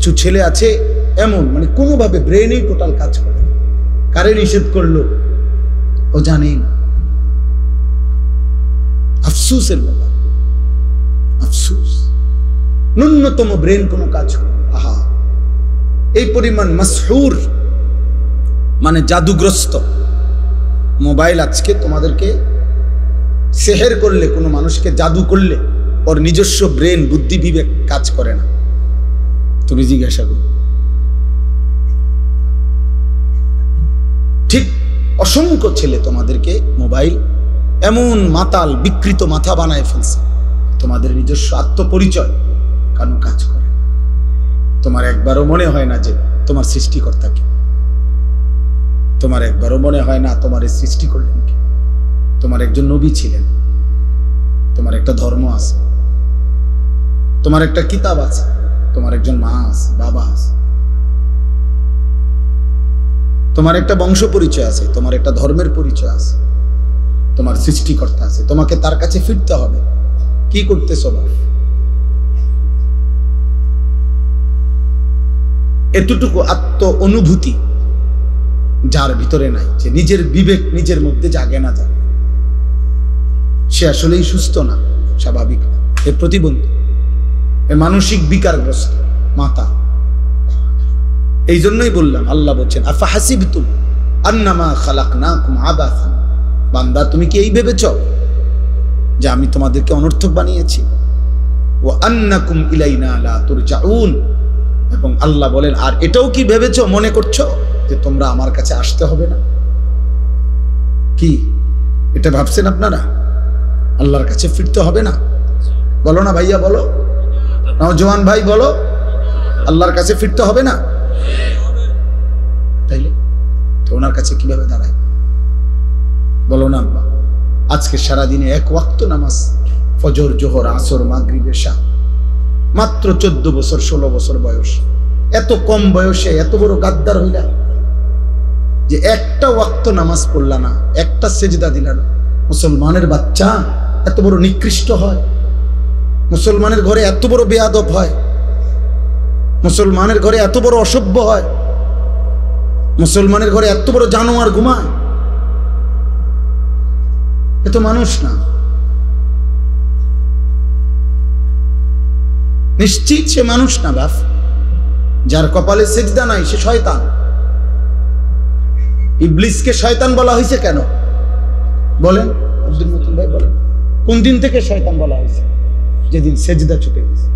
কিছু ছেলে আছে এমন, মানে কোনোভাবে ব্রেনই টোটাল কাজ করে না। কারে নিষেধ করলো ও জানেই না। আফসোসের ব্যাপার, আফসোস। ন্যূনতম ব্রেন কোনো কাজ করে। আহা, এই পরিমাণ মাসহুর মানে জাদুগ্রস্ত মোবাইল আজকে তোমাদেরকে সেহের করলে, কোনো মানুষকে জাদু করলে ওর নিজস্ব ব্রেন বুদ্ধি বিবেক কাজ করে না। তুমি জিজ্ঞাসা করো। ঠিক অসংখ্য ছেলে তোমাদেরকে মোবাইল এমন মাতাল বিকৃত মাথা বানায় ফেলছে, তোমাদের নিজস্ব আত্মপরিচয় কারণ কাজ করে। তোমার একবারও মনে হয় না যে তোমার সৃষ্টিকর্তা কে, তোমার একবারও মনে হয় না তোমার সৃষ্টি করলেন কে। তোমার একজন নবী ছিলেন, তোমার একটা ধর্ম আছে, তোমার একটা কিতাব আছে, তোমার একজন মা আছে, বাবা আছে, তোমার একটা বংশ পরিচয় আছে, তোমার একটা ধর্মের পরিচয় আছে, তোমার সৃষ্টিকর্তা আছে। তোমাকে তার কাছে ফিরতে হবে। কি করতেছো বাবা? এতটুকু আত্ম অনুভূতি যার ভিতরে নাই, যে নিজের বিবেক নিজের মধ্যে জাগে না, যাবে সে আসলেই সুস্থ না, স্বাভাবিক না, এ প্রতিবন্ধী, এ মানসিক বিকারগ্রস্ত মাতা। এই জন্যই বললাম, আল্লাহ বলছেন আফা হাসিবতুম আন্নামা খালাকনাকুম আবাসান, বান্দা তুমি কি এই ভেবেছ যে আমি তোমাদেরকে অনর্থক বানিয়েছি? ওয়া আন্নাকুম ইলাইনা লা তুরজাউন, এবং আল্লাহ বলেন আর এটাও কি ভেবেছ, মনে করছো যে তোমরা আমার কাছে আসতে হবে না? কি এটা ভাবছেন আপনারা? আল্লাহর কাছে ফিরতে হবে না? বলো না ভাইয়া, বলো, নওজোয়ান ভাই বলো, আল্লাহর কাছে ফিরতে হবে না? তাইলে তো ওনার কাছে কিভাবে দাঁড়ায় বলো না আব্বা? আজকে সারাদিনে এক ওয়াক্ত নামাজ, ফজর, জোহর, আসর, মাগরিব, এশা, মাত্র 14 বছর 16 বছর বয়স। এত কম বয়সে এত বড় গাদ্দার হইলা যে একটা ওয়াক্ত নামাজ পড়লা না, একটা সেজদা দিলা না। মুসলমানের বাচ্চা এত বড় নিকৃষ্ট হয়, মুসলমানের ঘরে এত বড় বেয়াদব হয়, মুসলমানের ঘরে এত বড় অসভ্য হয়, মুসলমানের ঘরে এত বড় জানোয়ার ঘুমায়। এ তো মানুষ না, নিশ্চিত সে মানুষ না বাপ। যার কপালে সেজদা নাই সে শয়তান। ইবলিসকে শয়তান বলা হয়েছে কেন বলেন? আব্দুল মতিন ভাই বলেন, কোন দিন থেকে শয়তান বলা হয়েছে? যেদিন সেজদা ছুটে গেছে।